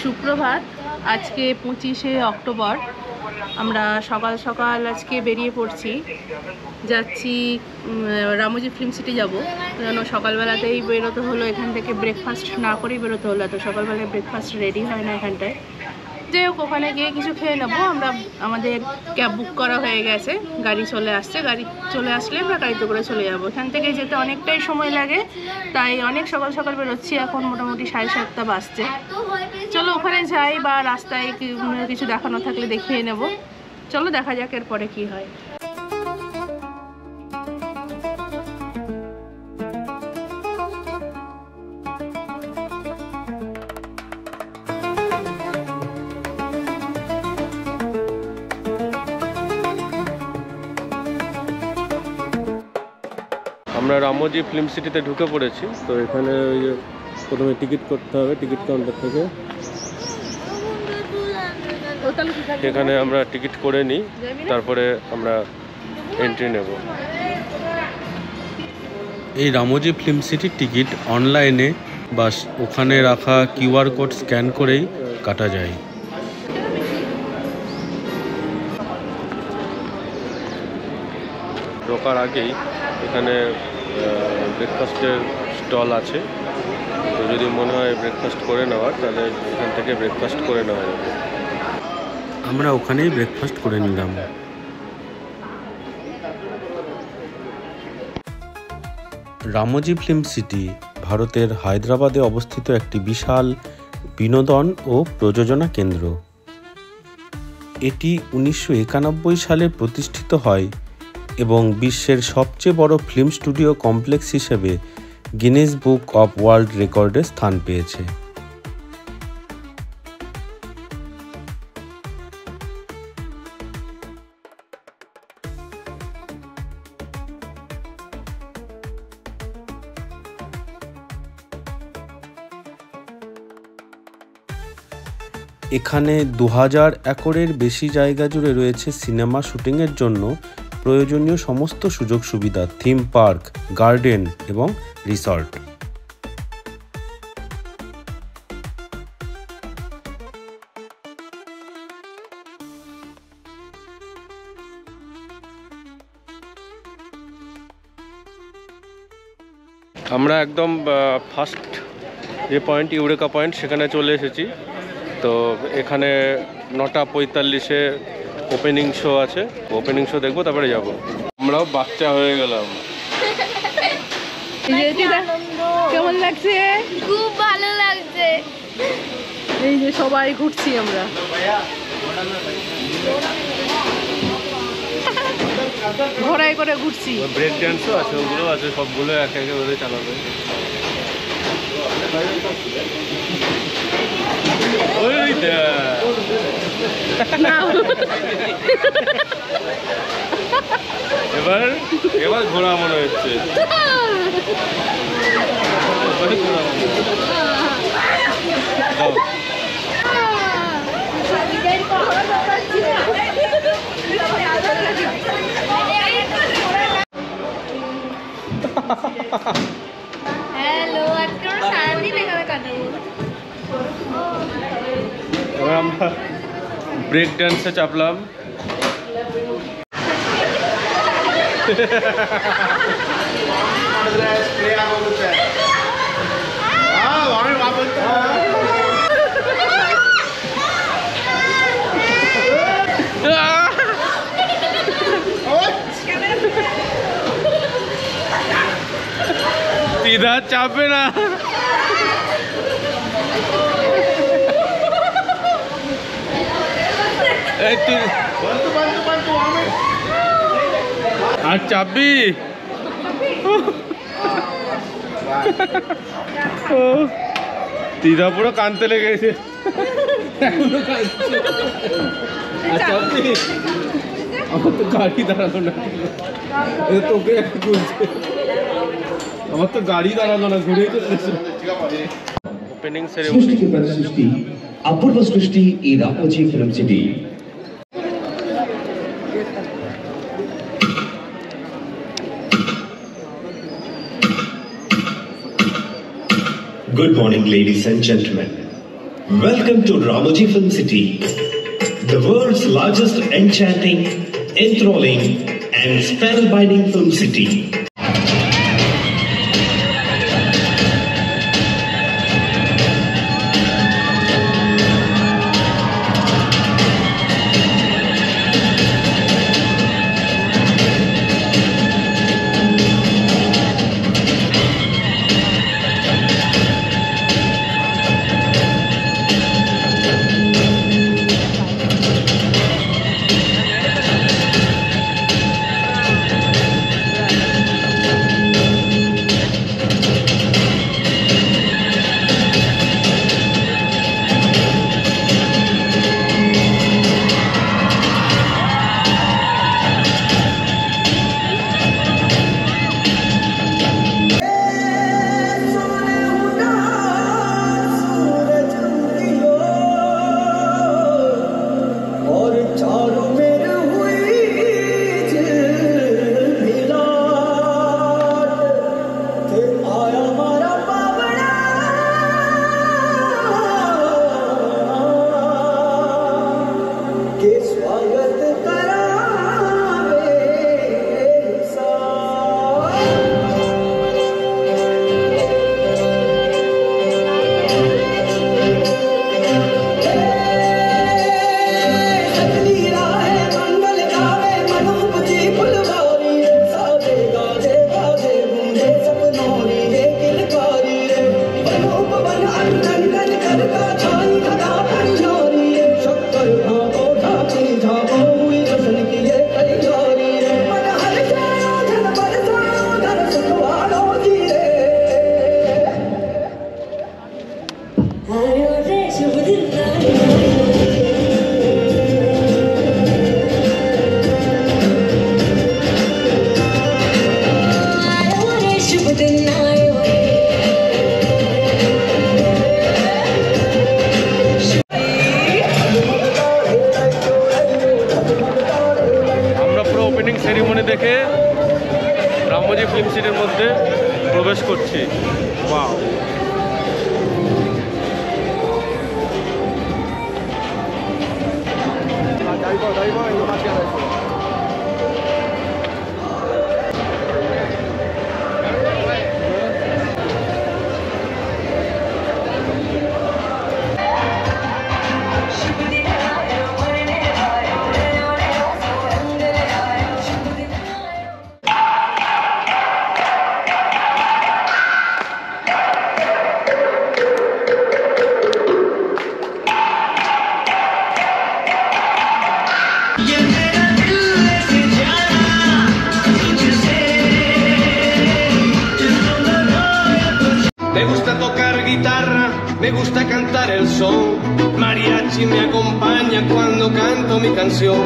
সুপ্রভাত। আজকে 25শে অক্টোবর। আমরা সকাল সকাল আজকে বেরিয়ে পড়ছি, যাচ্ছি রামোজি ফিল্ম সিটি যাব। যেন সকালবেলাতেই বেরোতে হলো, এখান থেকে ব্রেকফাস্ট না করেই বেরোতে হলো, এত সকালবেলায় ব্রেকফাস্ট রেডি হয় না এখানটায়। যাই হোক, ওখানে গিয়ে কিছু খেয়ে নেবো। আমাদের ক্যাব বুক করা হয়ে গেছে, গাড়ি চলে আসছে। গাড়ি চলে আসলে আমরা গাড়িতে করে চলে যাবো। এখান থেকে যেতে অনেকটাই সময় লাগে, তাই অনেক সকাল সকাল বেরোচ্ছি। এখন মোটামুটি 7:30 বাজছে। চলো ওখানে যাই, বা রাস্তায় কিছু দেখানো থাকলে দেখিয়ে নেব। চলো দেখা যাক এরপরে কি হয়। আমরা রামোজি ফিল্ম সিটিতে ঢুকে পড়েছি। তো এখানে ওই যে প্রথমে টিকিট করতে হবে টিকিট কাউন্টার থেকে। এখানে আমরা টিকিট করে নিই, তারপরে আমরা এন্ট্রি নেব। এই রামোজি ফিল্ম সিটির টিকিট অনলাইনে বা ওখানে রাখা কিউআর কোড স্ক্যান করেই কাটা যায়। ঢোকার আগেই এখানে ব্রেকফাস্টের স্টল আছে। তো যদি মনে হয় ব্রেকফাস্ট করে নেওয়ার, তাহলে এখান থেকে ব্রেকফাস্ট করে নেওয়া যাবে। আমরা ওখানেই ব্রেকফাস্ট করে নিলাম। রামোজি ফিল্ম সিটি ভারতের হায়দ্রাবাদে অবস্থিত একটি বিশাল বিনোদন ও প্রযোজনা কেন্দ্র। এটি 1991 সালে প্রতিষ্ঠিত হয় এবং বিশ্বের সবচেয়ে বড় ফিল্ম স্টুডিও কমপ্লেক্স হিসেবে গিনেস বুক অফ ওয়ার্ল্ড রেকর্ডে স্থান পেয়েছে। এখানে 2000 একরের বেশি জায়গা জুড়ে রয়েছে সিনেমা শুটিংয়ের জন্য প্রয়োজনীয় সমস্ত সুযোগ সুবিধা, থিম পার্ক, গার্ডেন এবং রিসর্ট। আমরা একদম ফার্স্ট যে পয়েন্ট, ইউরেকা পয়েন্ট, সেখানে চলে এসেছি। তো এখানে 9:45-এ ওপেনিং শো আছে। ওপেনিং শো দেখবো, তারপরে যাব। আমরাও বাচ্চা হয়ে গেলাম। কেমন লাগছে? খুব ভালো লাগছে। এই যে সবাই ঘুরছি আমরা। ঘোড়ায় করে ঘুরছি। ব্রেক ড্যান্সও আছে, ওগুলো আছে, সবগুলো একে একে ওদের চালাবে। এবার ঘোড়া মনে হচ্ছে। হ্যালো, আজকে আমরা সারাদিন এখানে কাটাবো। এবার আমরা ব্রেক ড্যান্সে চাপলাম। सीधा चापे ना। আর চাপবি? দিদা পুরো কানতে লেগেছে। আমার তো গাড়ি দাঁড়ালো না, তোকে আমার তো গাড়ি দাঁড়ালো না, ঘুরে ওপেনিং সেরেমনি। अपूर्व सृष्टि ई Ramoji film city. Good morning, ladies and gentlemen. Welcome to Ramoji Film City, the world's largest enchanting, enthralling, and spellbinding film city. Ceremony দেখে রামোজি ফিল্ম সিটির মধ্যে প্রবেশ করছি। Wow, Me gusta tocar guitarra, me gusta cantar el son. Mariachi me acompaña cuando canto mi canción.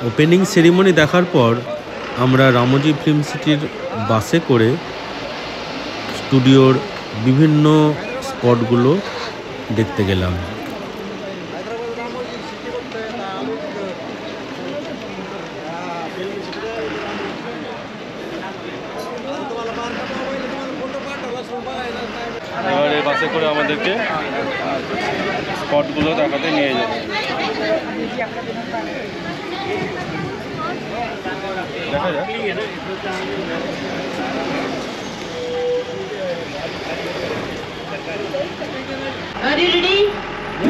Opening ceremony দেখার পর আমরা Ramoji film সিটির বাসে করে স্টুডিওর বিভিন্ন স্পটগুলো দেখতে গেলাম। এবারে বাসে করে আমাদেরকে স্পটগুলো দেখাতে নিয়ে যাবে। দেখা যাক। Are you ready?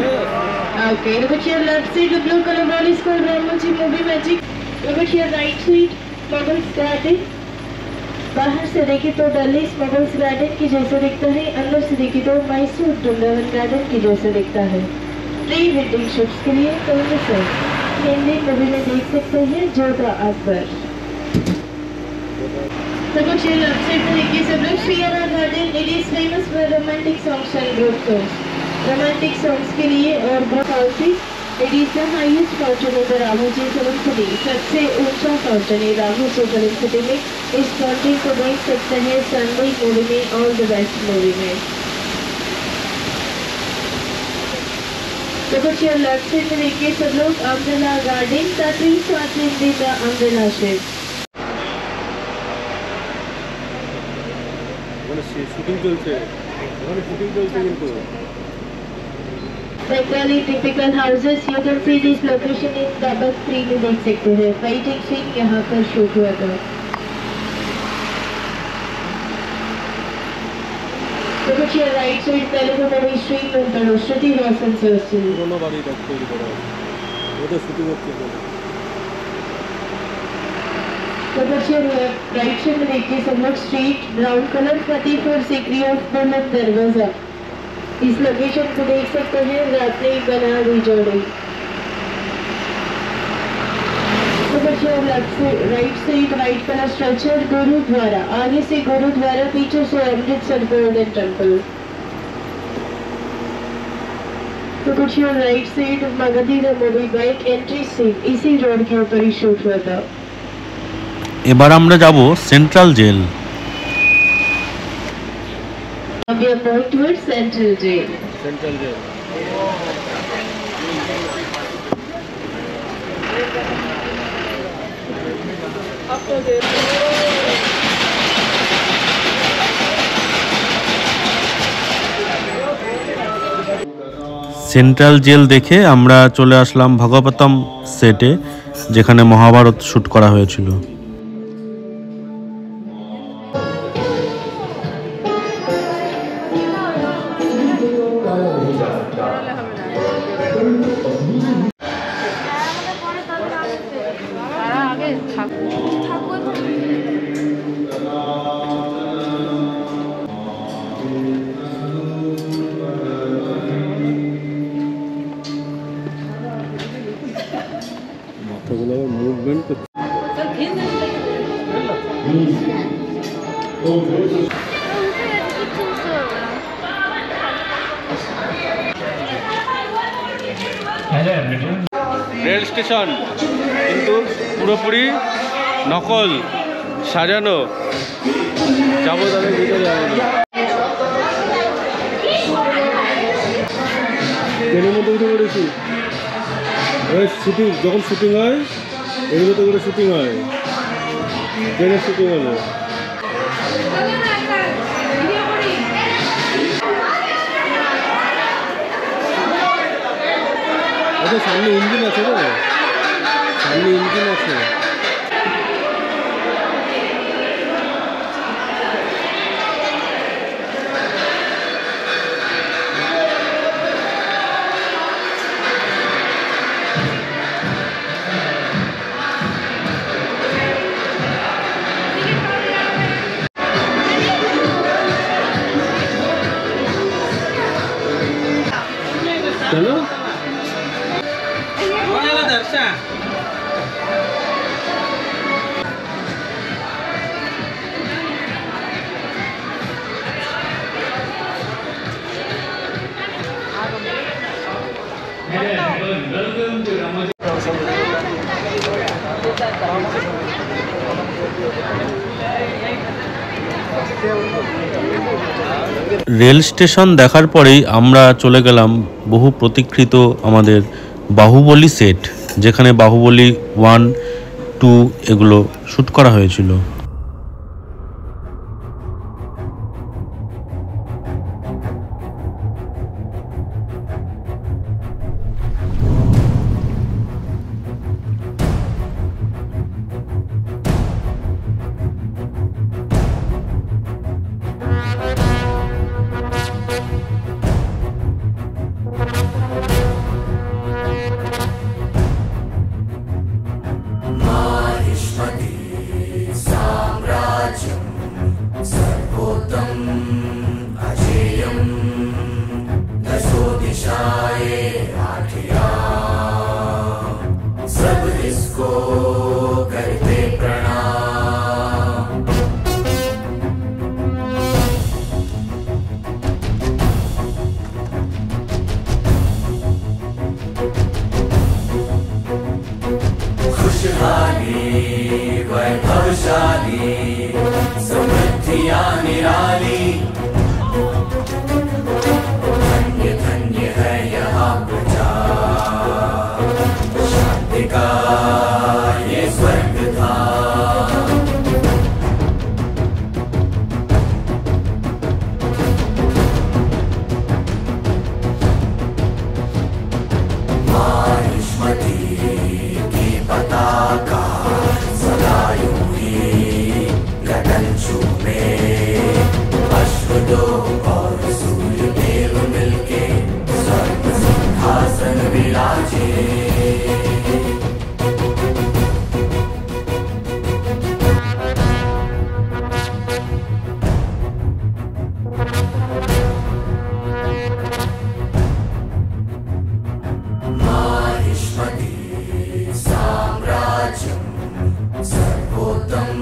Yeah. Okay, look at your left side, the blue color ball is called Ramoji Movie Magic. Look at your right side, Muggles Garden. बाहर से देखे तो डली स्मगल्स गार्डन की जैसे दिखता है, अंदर से देखे तो मैसूर वृंदावन गार्डन की जैसे दिखता है। प्री वेडिंग शूट्स के लिए कौन सा हिंदी मूवी में देख सकते हैं जोधा अकबर। तो कुछ ये लेफ्ट साइड में देखिए सब लोग, सियारा garden it is famous for romantic songs and group songs. Romantic songs के लिए और group outfit it is the highest fountain in the Ramoji film city. सबसे ऊंचा फाउंटेन है रामोजी फिल्म सिटी में। इस फाउंटेन को देख सकते हैं संडे मूवी में और द बेस्ट मूवी में। तो कुछ ये लेफ्ट साइड में देखिए सब लोग, umbrella garden the trees are trimmed in the umbrella shape. Bengali typical houses, you can see this location in double screen में देख सकते हैं। फाइटिंग सीन यहाँ पर शूट हुआ था। तो कुछ ये right side Telugu movie street में पड़ो श्रुति हासन से दोनों बारी रखते हैं इधर वो तो शूटिंग होती है। तो कुछ ये राइट साइड में देखिए सब लोग, street brown colour 34 secrete of बुलंद दरवाजा। इस लोकेशन को देख सकते हैं रात्रि बना रिजोड़ी। तो कुछ ये right side white colour structure gurdwara, आगे से गुरुद्वारा, पीछे से अमृतसर गोल्डन टेम्पल। तो कुछ ये right side Magadheera movie bike entry scene इसी रोड के ऊपर ही शूट हुआ था। এবার আমরা যাব Central Jail. We are going towards Central Jail. Central Jail. Central Jail দেখে আমরা চলে আসলাম ভাগবতম সেটে, যেখানে মহাভারত শ্যুট করা হয়েছিল। রেল স্টেশন কিন্তু পুরোপুরি নকল, সাজানো। যাবো তাদের ভিতরে যাবো না, ট্রেনের মধ্যে উঠে পড়েছি। শুটিং যখন শুটিং হয় এগুলো তো করে শুটিং হয়, ট্রেনের শুটিং হলে। সামনে ইঞ্জিন আছে, তো সামনে ইঞ্জিন আছে। চলো রেল স্টেশন দেখার পরেই আমরা চলে গেলাম বহু প্রতীক্ষিত আমাদের বাহুবলী সেট, যেখানে বাহুবলী 1, 2 এগুলো শ্যুট করা হয়েছিল। Mahishmati Sa खुशहाली वैभवशाली समृद्धियां निराली धन्य धन्य है यहाँ प्रजा शांति का ये स्वर्ग था पताका सदा यूं ही गगन चूमे अश्वदो और सूर्य देव मिलके स्वर्ग सिंहासन विराजे सर्वोत्तम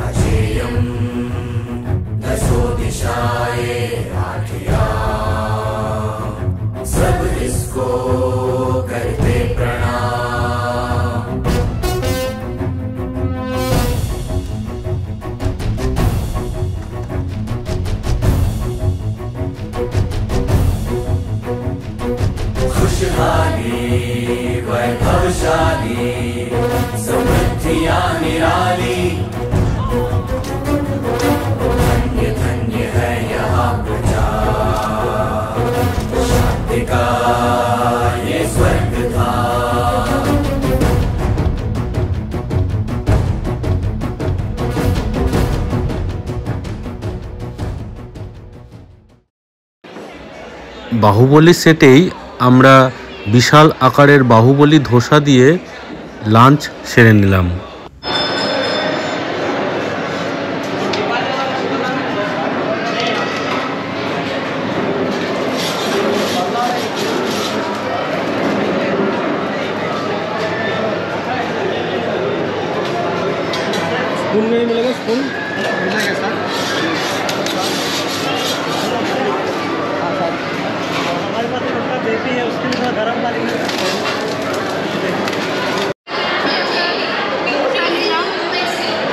अजेयम दशो दिशाए आठिया सब इसको करते प्रणाम खुशहाली वैभवशाली समृद्धियां निराली धन्य धन्य है यहाँ प्रजा शांति का ये स्वर्ग था বাহুবলী সেটেই আমরা বিশাল আকারের বাহুবলী ধোসা দিয়ে লাঞ্চ সেরে নিলাম। स्पून नहीं मिलेगा स्पून मिलेगा सर हमारे पास उसका देती है उसके लिए गर्म पानी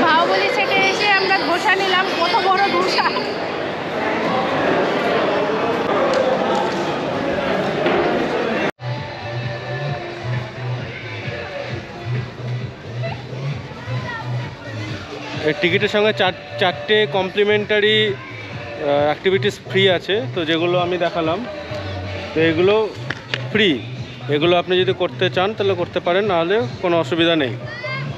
বাহুবলী সেটে এসে আমরা ধোসা নিলাম কত বড় ধোসা টিকিটের সঙ্গে চারটে কমপ্লিমেন্টারি অ্যাক্টিভিটিস ফ্রি আছে তো যেগুলো আমি দেখালাম তো এগুলো ফ্রি এগুলো আপনি যদি করতে চান তাহলে করতে পারেন নাহলে কোনো অসুবিধা নেই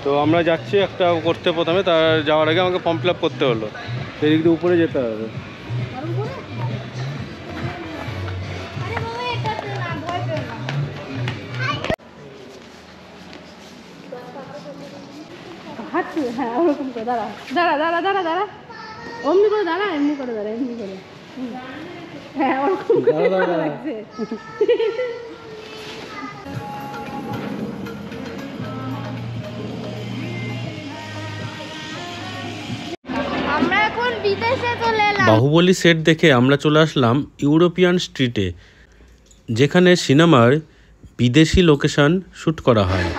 তো আমরা যাচ্ছি একটা করতে প্রথমে তার যাওয়ার আগে আমাকে ফর্ম ফিল আপ করতে হলো এদিক দিয়ে উপরে যেতে হবে হ্যাঁ ওরকম করে দাঁড়া দাঁড়া দাঁড়া দাঁড়া দাঁড়া অমনি করে দাঁড়া এমনি করে দাঁড়া এমনি করে হ্যাঁ ওরকম করে দাঁড়া লাগছে আমরা এখন বিদেশে চলে এলাম বাহুবলী সেট দেখে আমরা চলে আসলাম ইউরোপিয়ান স্ট্রিটে যেখানে সিনেমার বিদেশি লোকেশন শ্যুট করা হয়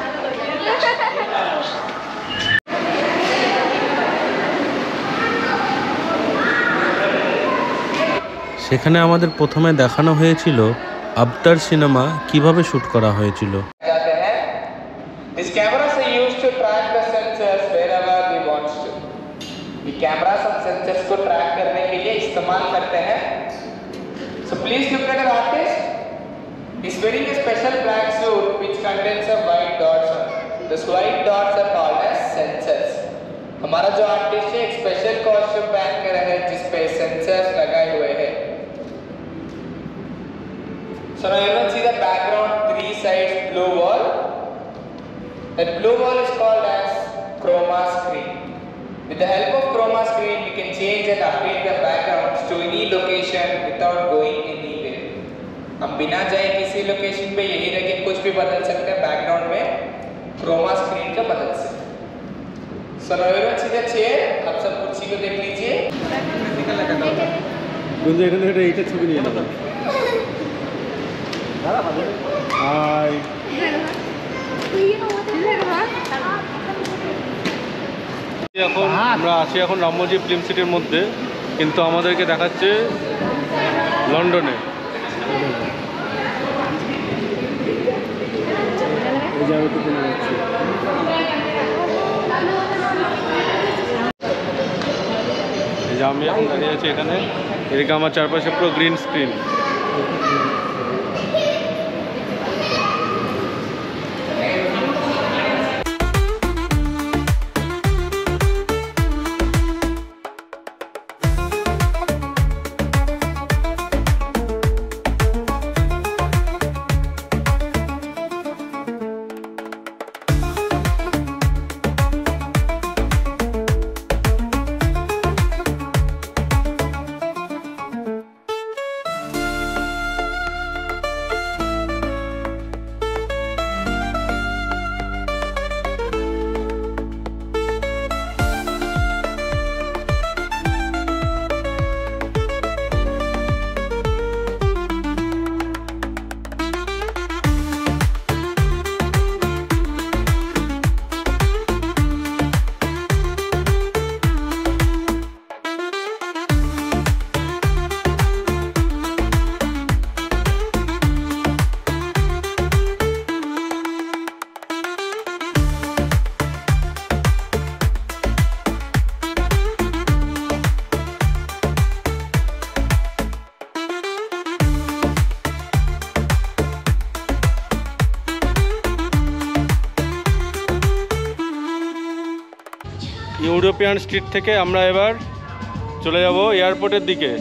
সেখানে আমাদের প্রথমে দেখানো হয়েছিল আবতার সিনেমা কিভাবে শ্যুট করা হয়েছিল These cameras are used to track the sensors wherever we want to. ये cameras और sensors को track करने के लिए इस्तेमाल करते हैं. So please look at an artist. He's wearing a special black suit which contains some white dots on it. Those white dots are called as sensors. हमारा जो आर्टिस्ट है एक स्पेशल कॉस्ट्यूम पहन कर है जिस पे सेंसर्स लगाए हुए हैं. So now you can see the background, three sides blue wall. That blue wall is called as chroma screen. With the help of chroma screen, we can change and update the backgrounds to any location without going anywhere. हम बिना जाए किसी location पे यही रह के कुछ भी बदल सकते हैं बैकग्राउंड में क्रोमा स्क्रीन का मदद से. So now you can see the chair. आप सब कुर्सी को देख लीजिए. বন্ধু এখানে একটা এইটা ছবি নিয়ে নাও হাই তুই আমরা আছি এখন রামোজি ফিল্ম সিটির মধ্যে, কিন্তু আমাদেরকে দেখাচ্ছে লন্ডনে। এই যে আমি এখন দাঁড়িয়ে আছি এখানে, এদিকে আমার চারপাশে পুরো গ্রিন স্ক্রিন। ইউরোপিয়ান স্ট্রিট থেকে আমরা এবার চলে যাব এয়ারপোর্টের দিকে।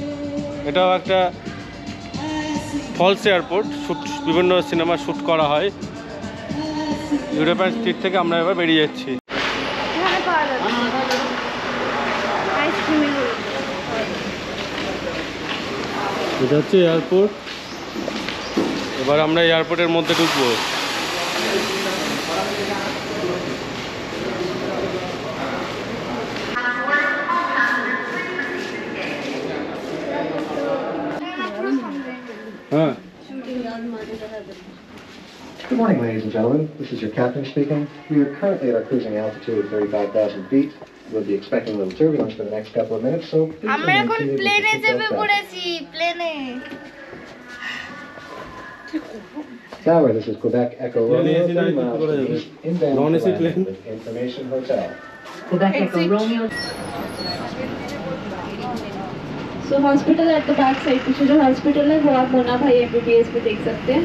এটাও একটা ফলস এয়ারপোর্ট, বিভিন্ন সিনেমা শ্যুট করা হয়। ইউরোপিয়ান স্ট্রিট থেকে আমরা এবার বেরিয়ে যাচ্ছি। এটা হচ্ছে এয়ারপোর্ট। এবার আমরা এয়ারপোর্টের মধ্যে ঢুকবো। Good morning, ladies and gentlemen. This is your captain speaking. We are currently at our cruising altitude of 35,000 feet. We'll be expecting a little turbulence for the next couple of minutes, so please আমরা remain এখন seated with প্লেনে your চেপে seatbelt পড়েছি, প্লেনে। fastened. Tower, this is Quebec Echo Romeo, 3 miles to the east, inbound to Non-AC landing plane. with Information Hotel. Quebec Echo Romeo. So hospital at the back side, पीछे जो hospital है वो आप मोना भाई MBBS पे देख सकते हैं।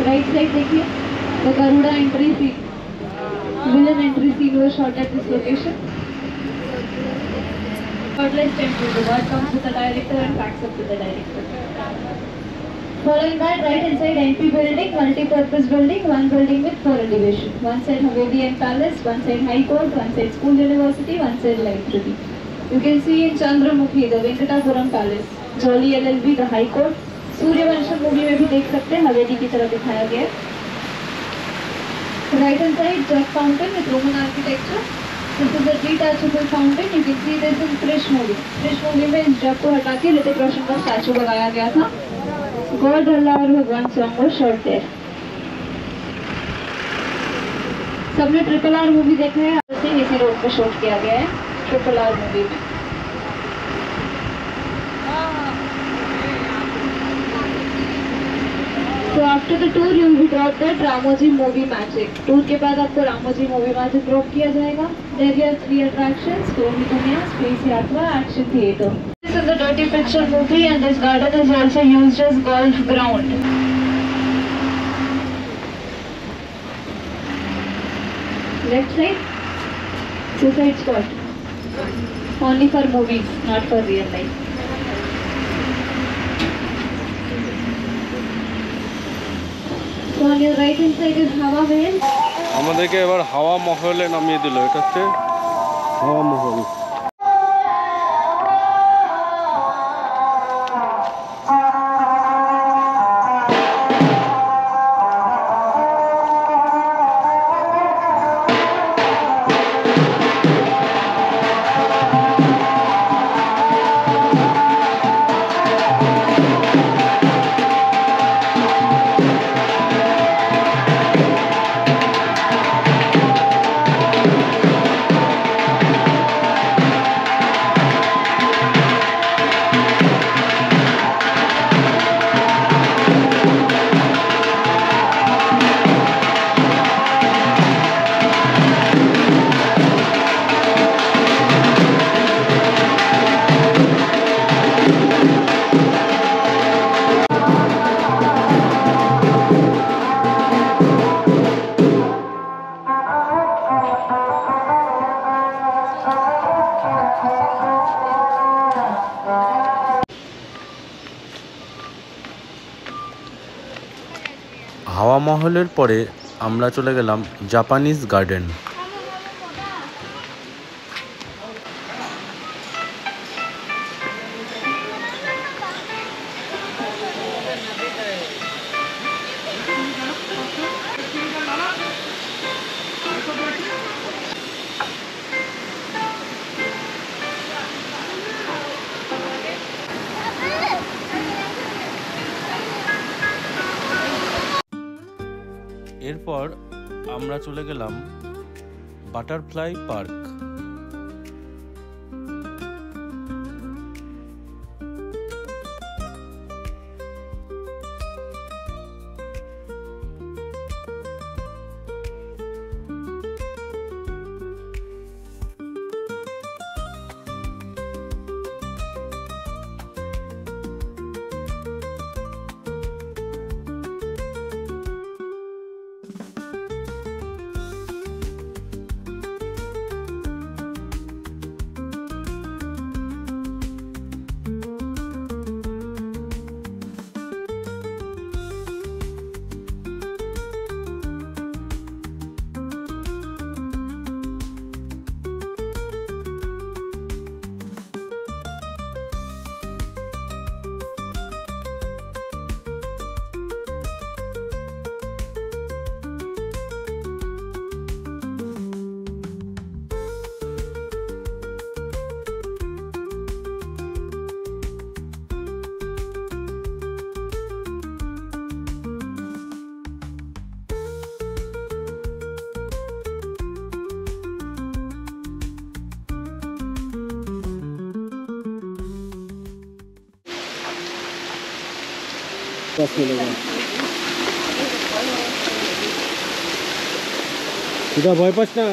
राइट साइड देखिए, the Garuda entry scene, villain entry scene was shot at this location. Shortlist entry, the word comes with the director and backs up with the director. Following that, right inside NP building, multi-purpose building, one building with 4 elevations. One side Haveli and Palace, one side High Court, one side School University, one side Library. You can see in Chandramukhi, the Venkatapuram Palace, Jolly LLB, the High Court. Sooryavansham movie में भी देख सकते हैं, हवेली की तरह दिखाया गया है। Right hand side, Jug Fountain with Roman architecture. This is a detachable fountain. You can see this in Krish movie. Krish movie में इस जग को हटा के ऋतिक रोशन का स्टैचू लगाया गया था। God Allah और भगवान सॉन्ग was shot there. सबने RRR मूवी देखा है, इसी रोड पे शूट किया गया है RRR मूवी में। So after the tour you will be brought at Ramoji Movie Magic. Tour के बाद आपको Ramoji Movie Magic drop किया जाएगा. There you have 3 attractions: Tomi Dunia, Space Yatra, Action Theatre. This is the Dirty Picture movie, and this garden is also used as golf ground. Left side, suicide spot. Only for movies, not for real life. So on your right hand side is Hawa Mahal. আমাদেরকে এবার হাওয়া মহলে নামিয়ে দিল। এটা হচ্ছে হাওয়া মহল। হাওয়া মহলের পরে আমরা চলে গেলাম জাপানিজ গার্ডেন। এরপর আমরা চলে গেলাম বাটারফ্লাই পার্ক। ভয় পাস না।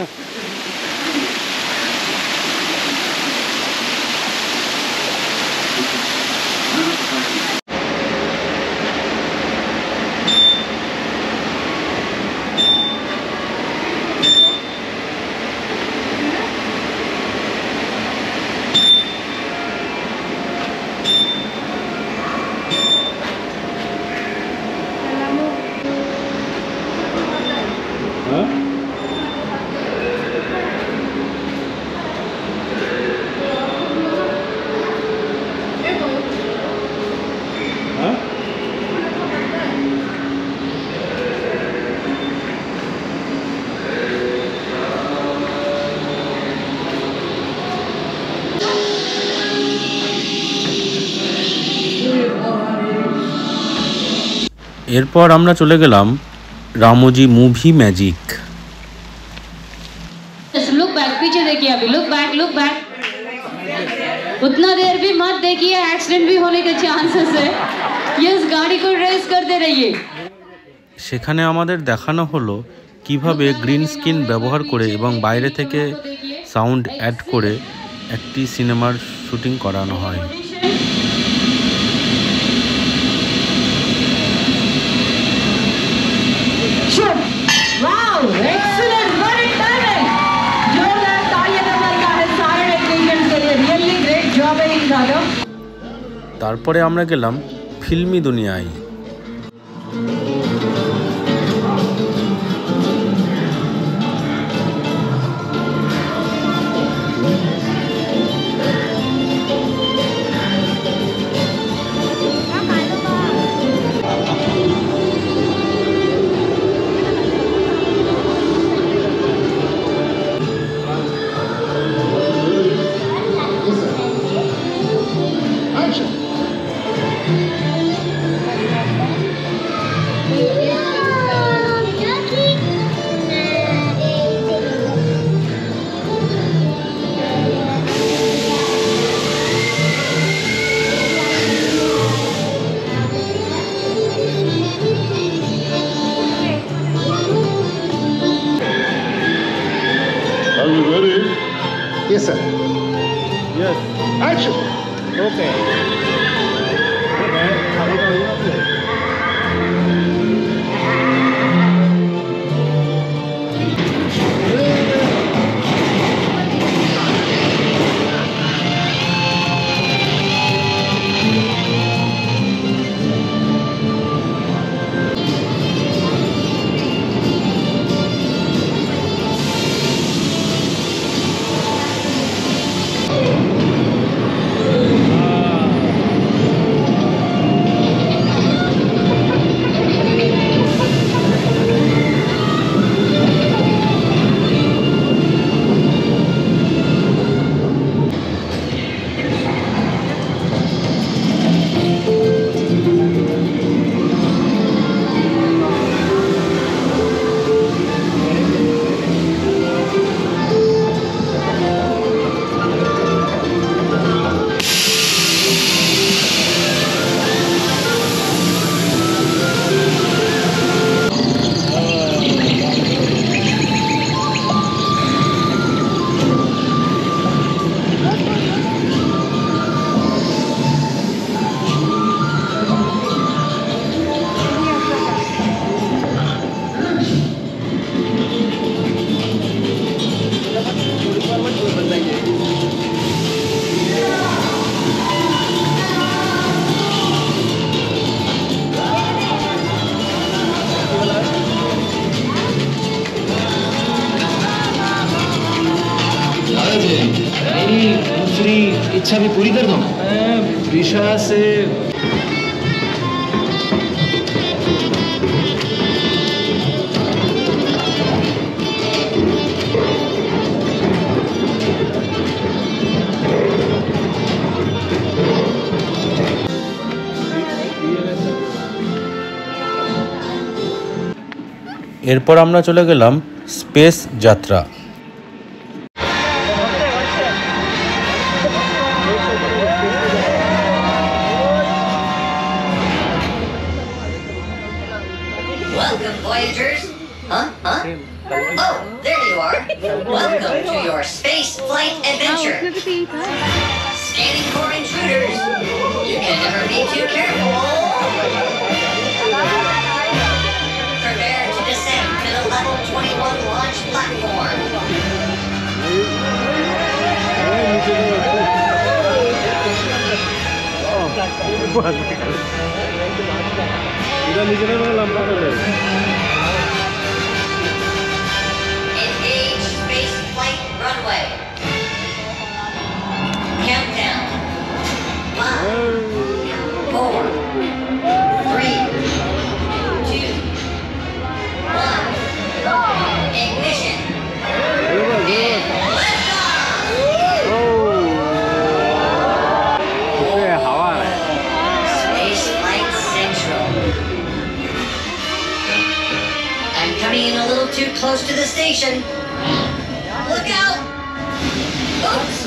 এরপর আমরা চলে গেলাম Ramoji movie magic. Look back, पीछे देखिए अभी, लुक बैक। उतना देर भी मत देखिए, एक्सीडेंट भी होने के चांसेस है। ये इस गाड़ी को रेस करते रहिए। সেখানে আমাদের দেখানো হলো কিভাবে গ্রিন স্ক্রিন ব্যবহার করে এবং বাইরে থেকে সাউন্ড অ্যাড করে একটি সিনেমার শুটিং করানো হয়। Wow, excellent, very talent. जोरदार तालियां बजाता है सारे टेक्नीशियंस के लिए। रियली ग्रेट जॉब है इन दादा। তারপরে আমরা গেলাম ফিল্মি দুনিয়ায়। Are you ready? Yes, sir. Yes. Action! Okay. मेरी दूसरी इच्छा भी पूरी कर दूं। विशा से এরপর আমরা চলে গেলাম স্পেস যাত্রা। Welcome, Voyagers. Huh? Oh, there you are. Welcome to your space flight adventure. Scanning for intruders. You can never be too careful. Prepare to descend to the level 21 launch platform. Engage space flight runway. Countdown. 5, 4, 3, 2, 1. Ignition. And Space Flight Central. I'm coming in a little too close to the station. Look out! Oops!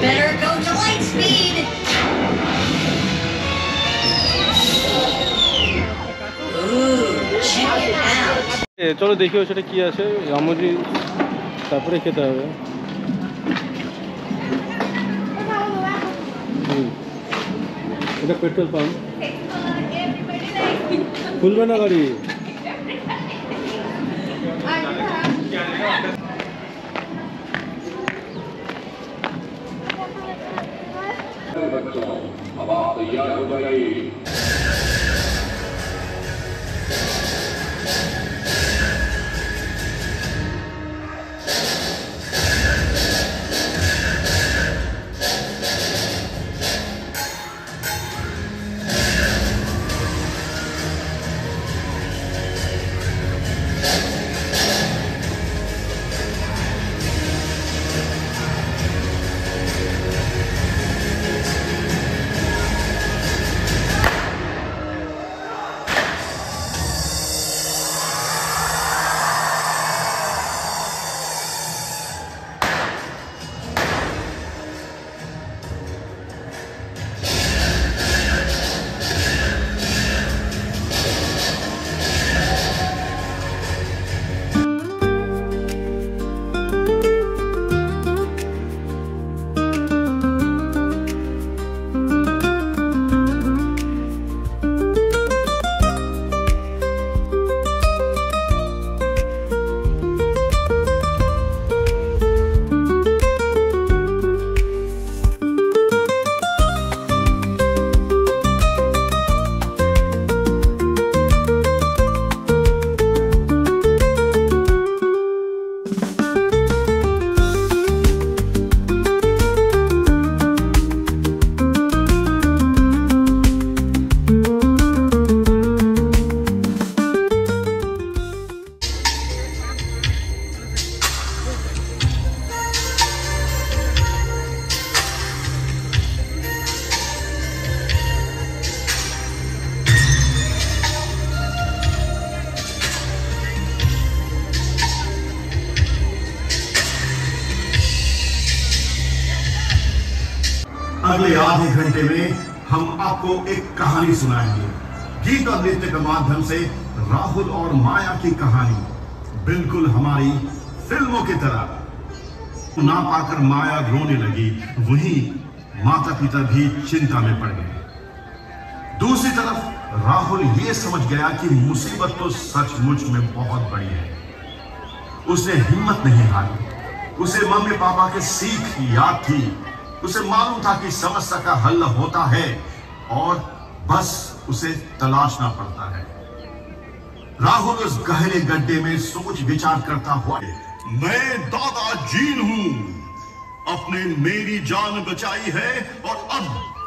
Better go to light speed. Ooh, check it out. চলো দেখি সেটা কি আছে রামজি, তারপরে খেতে হবে। এটা petrol pump, খুলবে না গাড়ি। अगले आधे घंटे में हम आपको एक कहानी सुनाएंगे। गीत और नृत्य के माध्यम से राहुल और माया की कहानी बिल्कुल हमारी फिल्मों की तरह। ना पाकर माया रोने लगी, वहीं माता पिता भी चिंता में पड़ गए। दूसरी तरफ राहुल ये समझ गया कि मुसीबत तो सचमुच में बहुत बड़ी है। उसने हिम्मत नहीं हारी। उसे मम्मी पापा के सीख याद थी। उसे मालूम था कि समस्या का हल होता है और बस उसे तलाशना पड़ता है। राहुल उस गहरे गड्ढे में सोच विचार करता हुआ, मैं दादा जीन हूं, अपने मेरी जान बचाई है और अब